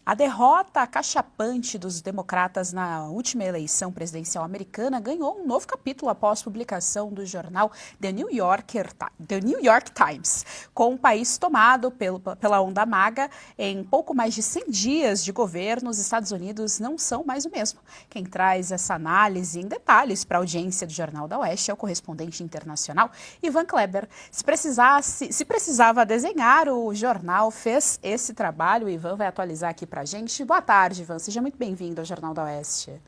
A derrota acachapante dos democratas na última eleição presidencial americana ganhou um novo capítulo após publicação do jornal The New York Times. Com o país tomado pela onda maga, em pouco mais de 100 dias de governo, os Estados Unidos não são mais o mesmo. Quem traz essa análise em detalhes para a audiência do Jornal da Oeste é o correspondente internacional Ivan Kleber. Se precisava desenhar, o jornal fez esse trabalho. O Ivan vai atualizar aqui para a gente. Boa tarde, Ivan. Seja muito bem-vindo ao Jornal da Oeste.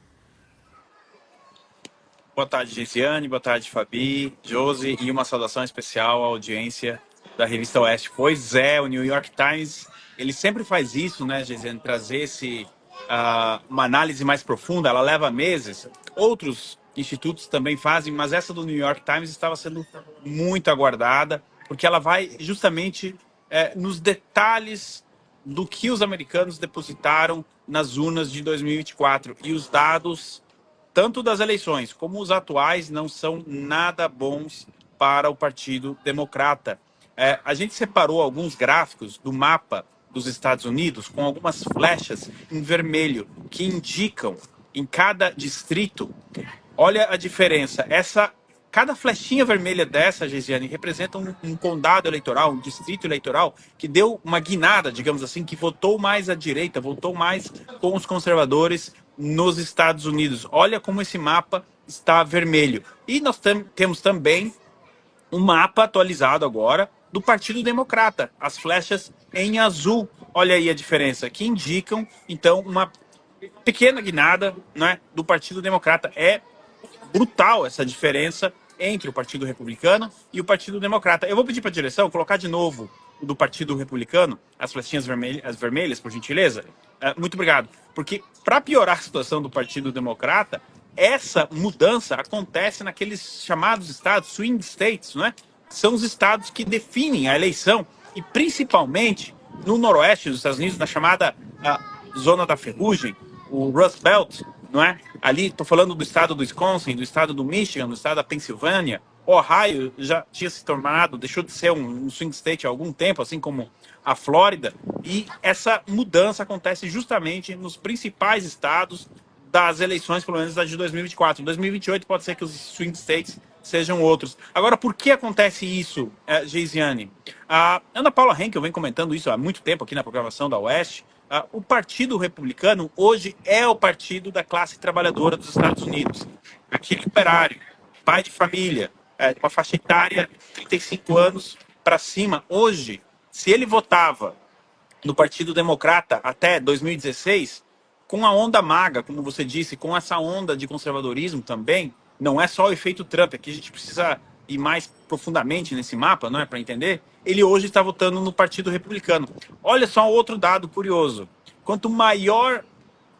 Boa tarde, Gisiane. Boa tarde, Fabi, Josi. E uma saudação especial à audiência da Revista Oeste. Pois é, o New York Times, ele sempre faz isso, né, Gisiane? Trazer uma análise mais profunda. Ela leva meses. Outros institutos também fazem, mas essa do New York Times estava sendo muito aguardada, porque ela vai justamente nos detalhes do que os americanos depositaram nas urnas de 2024. E os dados, tanto das eleições como os atuais, não são nada bons para o Partido Democrata. A gente separou alguns gráficos do mapa dos Estados Unidos com algumas flechas em vermelho que indicam em cada distrito. Olha a diferença. Cada flechinha vermelha dessa, Gesiane, representa um condado eleitoral, um distrito eleitoral que deu uma guinada, digamos assim, que votou mais à direita, votou mais com os conservadores nos Estados Unidos. Olha como esse mapa está vermelho. E nós temos também um mapa atualizado agora do Partido Democrata, as flechas em azul. Olha aí a diferença, que indicam, então, uma pequena guinada, né, do Partido Democrata. É brutal essa diferença entre o Partido Republicano e o Partido Democrata. Eu vou pedir para a direção colocar de novo o do Partido Republicano, as flechinhas vermelhas, por gentileza. Muito obrigado. Porque, para piorar a situação do Partido Democrata, essa mudança acontece naqueles chamados estados, swing states, não é? São os estados que definem a eleição, e principalmente no noroeste dos Estados Unidos, na chamada Zona da Ferrugem, o Rust Belt, não é? Ali, estou falando do estado do Wisconsin, do estado do Michigan, do estado da Pensilvânia. Ohio já tinha se tornado, deixou de ser um swing state há algum tempo, assim como a Flórida. E essa mudança acontece justamente nos principais estados das eleições, pelo menos das de 2024. Em 2028 pode ser que os swing states sejam outros. Agora, por que acontece isso, Geisiane? A Ana Paula Henkel vem comentando isso há muito tempo aqui na programação da Oeste. O Partido Republicano hoje é o partido da classe trabalhadora dos Estados Unidos. Aquele operário, pai de família, de uma faixa etária de 35 anos para cima. Hoje, se ele votava no Partido Democrata até 2016, com a onda maga, como você disse, com essa onda de conservadorismo também, não é só o efeito Trump, aqui a gente precisa ir mais profundamente nesse mapa, não é, para entender. Ele hoje está votando no Partido Republicano. Olha só outro dado curioso. Quanto maior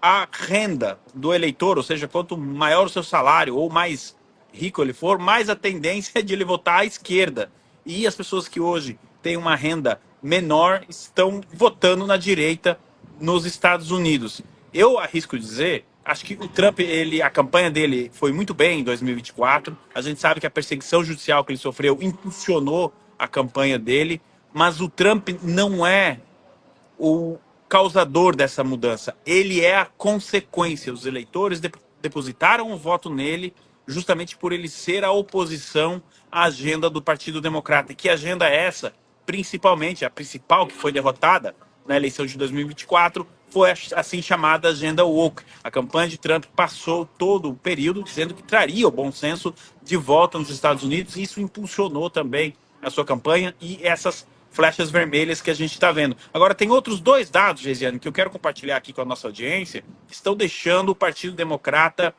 a renda do eleitor, ou seja, quanto maior o seu salário ou mais rico ele for, mais a tendência é de ele votar à esquerda. E as pessoas que hoje têm uma renda menor estão votando na direita nos Estados Unidos. Eu arrisco dizer, acho que o Trump, a campanha dele foi muito bem em 2024. A gente sabe que a perseguição judicial que ele sofreu impulsionou a campanha dele, mas o Trump não é o causador dessa mudança. Ele é a consequência. Os eleitores depositaram o voto nele justamente por ele ser a oposição à agenda do Partido Democrata. E que agenda é essa? Principalmente, a principal que foi derrotada na eleição de 2024 foi a assim chamada agenda woke. A campanha de Trump passou todo o período dizendo que traria o bom senso de volta nos Estados Unidos, e isso impulsionou também a sua campanha e essas flechas vermelhas que a gente está vendo. Agora, tem outros dois dados, Gesiane, que eu quero compartilhar aqui com a nossa audiência, que estão deixando o Partido Democrata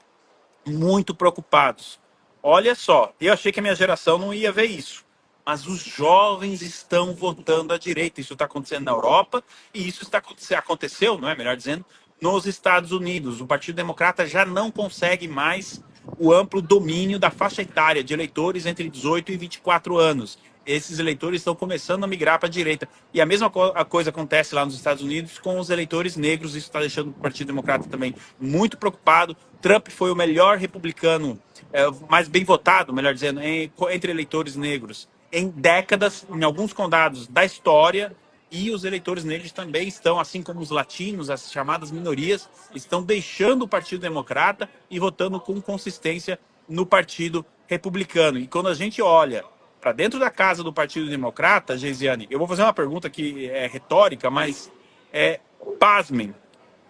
muito preocupados. Olha só, eu achei que a minha geração não ia ver isso, mas os jovens estão votando à direita. Isso está acontecendo na Europa e isso aconteceu, não é, melhor dizendo, nos Estados Unidos. O Partido Democrata já não consegue mais o amplo domínio da faixa etária de eleitores entre 18 e 24 anos. Esses eleitores estão começando a migrar para a direita. E a mesma coisa acontece lá nos Estados Unidos com os eleitores negros. Isso está deixando o Partido Democrata também muito preocupado. Trump foi o melhor republicano, mais bem votado, melhor dizendo, entre eleitores negros em décadas, em alguns condados da história. e os eleitores negros também estão, assim como os latinos, as chamadas minorias, estão deixando o Partido Democrata e votando com consistência no Partido Republicano. E quando a gente olha para dentro da casa do Partido Democrata, Geisiane, eu vou fazer uma pergunta que é retórica, mas pasmem,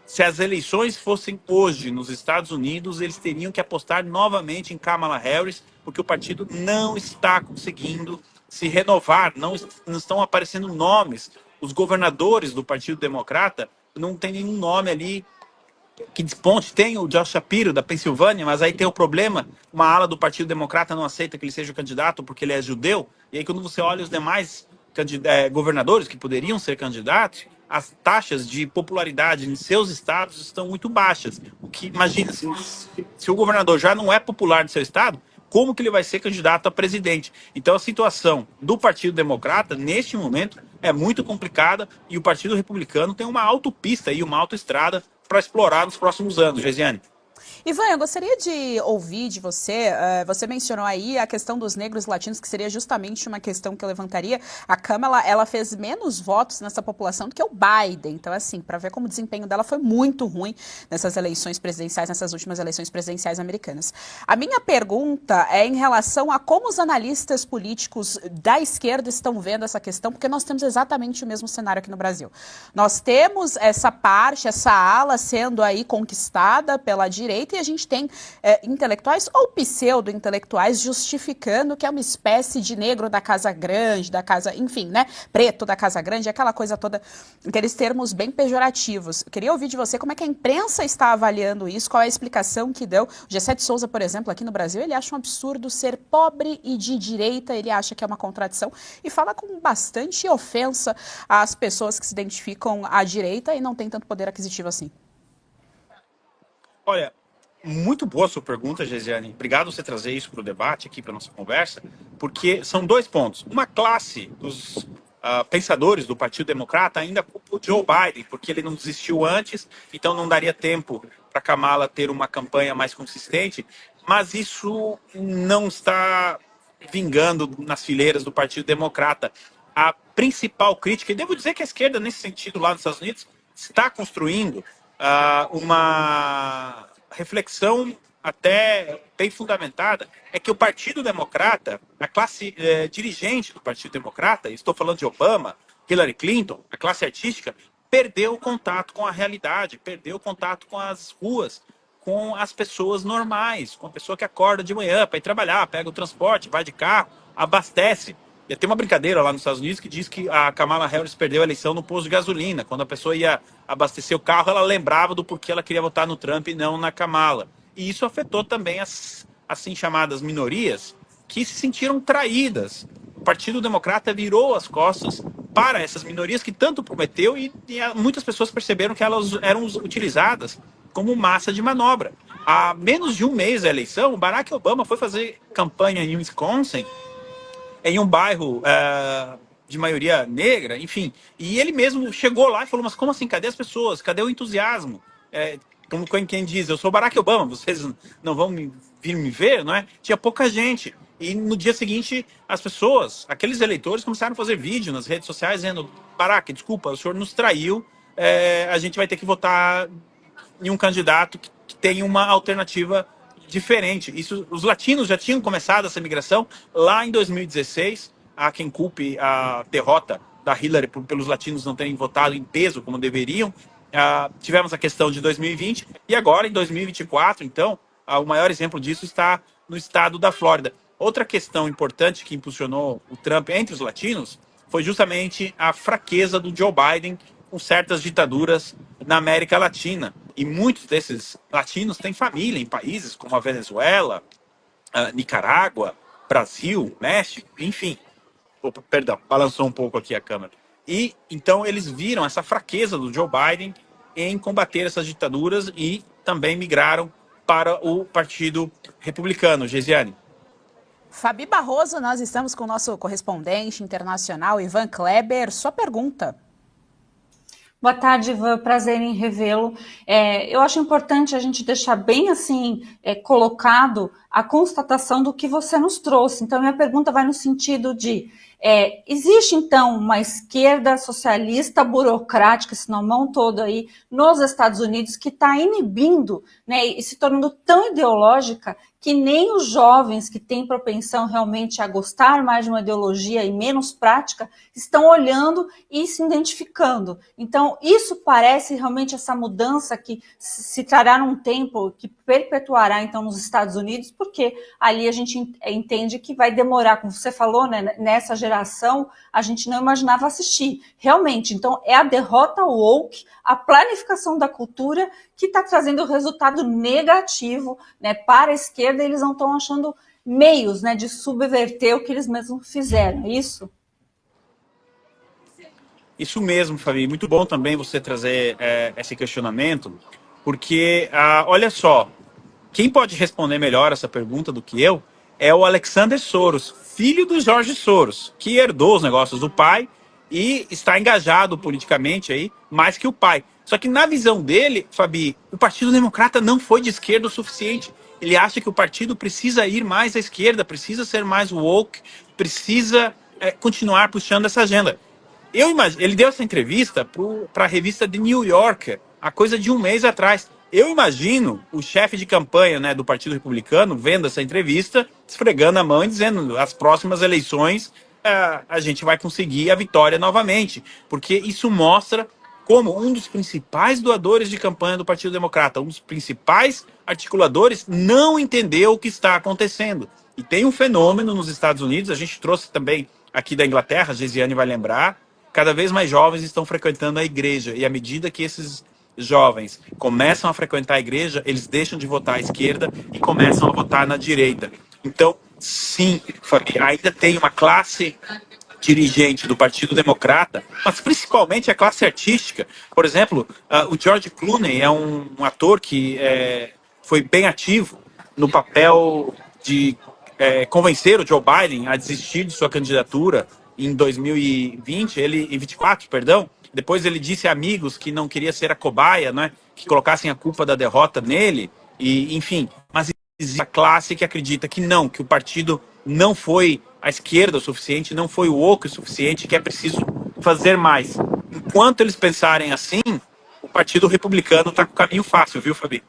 se as eleições fossem hoje nos Estados Unidos, eles teriam que apostar novamente em Kamala Harris, porque o partido não está conseguindo se renovar, não estão aparecendo nomes. Os governadores do Partido Democrata não tem nenhum nome ali que desponte. Tem o Josh Shapiro, da Pensilvânia, mas aí tem o problema, uma ala do Partido Democrata não aceita que ele seja candidato porque ele é judeu, e aí quando você olha os demais governadores que poderiam ser candidatos, as taxas de popularidade em seus estados estão muito baixas. O que, imagina, se o governador já não é popular no seu estado, como que ele vai ser candidato a presidente? Então a situação do Partido Democrata, neste momento, é muito complicada e o Partido Republicano tem uma autopista e uma autoestrada para explorar nos próximos anos, Geisiane. Ivan, eu gostaria de ouvir de você, você mencionou aí a questão dos negros latinos, que seria justamente uma questão que eu levantaria. A Kamala, ela fez menos votos nessa população do que o Biden. Então, assim, para ver como o desempenho dela foi muito ruim nessas eleições presidenciais, nessas últimas eleições presidenciais americanas. A minha pergunta é em relação a como os analistas políticos da esquerda estão vendo essa questão, porque nós temos exatamente o mesmo cenário aqui no Brasil. Nós temos essa parte, essa ala sendo aí conquistada pela direita, e a gente tem intelectuais ou pseudo-intelectuais justificando que é uma espécie de negro da Casa Grande, da Casa, enfim, né, preto da Casa Grande, aquela coisa toda, aqueles termos bem pejorativos. Eu queria ouvir de você como é que a imprensa está avaliando isso, qual é a explicação que deu. O Gessé de Souza, por exemplo, aqui no Brasil, ele acha um absurdo ser pobre e de direita, ele acha que é uma contradição e fala com bastante ofensa às pessoas que se identificam à direita e não têm tanto poder aquisitivo assim. Olha, muito boa a sua pergunta, Geisiane. Obrigado por você trazer isso para o debate aqui, para a nossa conversa, porque são dois pontos. Uma classe dos pensadores do Partido Democrata ainda culpa o Joe Biden, porque ele não desistiu antes, então não daria tempo para Kamala ter uma campanha mais consistente, mas isso não está vingando nas fileiras do Partido Democrata. A principal crítica, e devo dizer que a esquerda, nesse sentido, lá nos Estados Unidos, está construindo uma reflexão até bem fundamentada, é que o Partido Democrata, a classe dirigente do Partido Democrata, estou falando de Obama, Hillary Clinton, a classe artística, perdeu o contato com a realidade, perdeu o contato com as ruas, com as pessoas normais, com a pessoa que acorda de manhã para ir trabalhar, pega o transporte, vai de carro, abastece. Tem uma brincadeira lá nos Estados Unidos que diz que a Kamala Harris perdeu a eleição no posto de gasolina. Quando a pessoa ia abastecer o carro, ela lembrava do porquê ela queria votar no Trump e não na Kamala. E isso afetou também as assim chamadas minorias que se sentiram traídas. O Partido Democrata virou as costas para essas minorias que tanto prometeu e muitas pessoas perceberam que elas eram utilizadas como massa de manobra. Há menos de um mês da eleição, o Barack Obama foi fazer campanha em Wisconsin, em um bairro de maioria negra, enfim. E ele mesmo chegou lá e falou, mas como assim? Cadê as pessoas? Cadê o entusiasmo? Como quem diz, eu sou Barack Obama, vocês não vão vir me ver, não é? Tinha pouca gente. E no dia seguinte, as pessoas, aqueles eleitores, começaram a fazer vídeo nas redes sociais dizendo, Barack, desculpa, o senhor nos traiu, a gente vai ter que votar em um candidato que tem uma alternativa diferente. Isso, os latinos já tinham começado essa migração lá em 2016. Há quem culpe a derrota da Hillary pelos latinos não terem votado em peso como deveriam. Tivemos a questão de 2020 e agora em 2024, então, o maior exemplo disso está no estado da Flórida. Outra questão importante que impulsionou o Trump entre os latinos foi justamente a fraqueza do Joe Biden com certas ditaduras na América Latina. E muitos desses latinos têm família em países como a Venezuela, Nicarágua, Brasil, México, enfim. Opa, perdão, balançou um pouco aqui a câmera. E então eles viram essa fraqueza do Joe Biden em combater essas ditaduras e também migraram para o Partido Republicano. Geisiane. Fabi Barroso, nós estamos com o nosso correspondente internacional, Ivan Kleber. Sua pergunta. Boa tarde, Ivan. Prazer em revê-lo. Eu acho importante a gente deixar bem assim colocado a constatação do que você nos trouxe. Então, minha pergunta vai no sentido de Existe, então, uma esquerda socialista burocrática, esse nomão todo aí, nos Estados Unidos, que está inibindo, né, e se tornando tão ideológica que nem os jovens que têm propensão realmente a gostar mais de uma ideologia e menos prática estão olhando e se identificando. Então, isso parece realmente essa mudança que se trará num tempo que perpetuará, então, nos Estados Unidos, porque ali a gente entende que vai demorar, como você falou, né, nessa geração, a gente não imaginava assistir. Realmente, então, é a derrota woke, a planificação da cultura que está trazendo resultado negativo, né, para a esquerda. Eles não estão achando meios, né, de subverter o que eles mesmos fizeram, é isso? Isso mesmo, Fabi. Muito bom também você trazer esse questionamento, porque, olha só, quem pode responder melhor essa pergunta do que eu é o Alexander Soros, filho do Jorge Soros, que herdou os negócios do pai e está engajado politicamente aí mais que o pai. Só que na visão dele, Fabi, o Partido Democrata não foi de esquerda o suficiente. Ele acha que o partido precisa ir mais à esquerda, precisa ser mais woke, precisa continuar puxando essa agenda. Eu imagino, ele deu essa entrevista para a revista The New Yorker, há coisa de um mês atrás. Eu imagino o chefe de campanha, né, do Partido Republicano vendo essa entrevista, esfregando a mão e dizendo: as próximas eleições a gente vai conseguir a vitória novamente, porque isso mostra como um dos principais doadores de campanha do Partido Democrata, um dos principais articuladores, não entendeu o que está acontecendo. E tem um fenômeno nos Estados Unidos, a gente trouxe também aqui da Inglaterra, a Gesiane vai lembrar, cada vez mais jovens estão frequentando a igreja, e à medida que esses jovens começam a frequentar a igreja, eles deixam de votar à esquerda e começam a votar na direita. Então, sim, Fabi, ainda tem uma classe dirigente do Partido Democrata, mas principalmente a classe artística. Por exemplo, o George Clooney é um ator que foi bem ativo no papel de convencer o Joe Biden a desistir de sua candidatura em 2020, em 24, perdão. Depois ele disse a amigos que não queria ser a cobaia, né? Que colocassem a culpa da derrota nele, e enfim. Mas existe a classe que acredita que não, que o partido não foi à esquerda o suficiente, não foi o woke o suficiente, que é preciso fazer mais. Enquanto eles pensarem assim, o Partido Republicano está com o caminho fácil, viu, Fabi?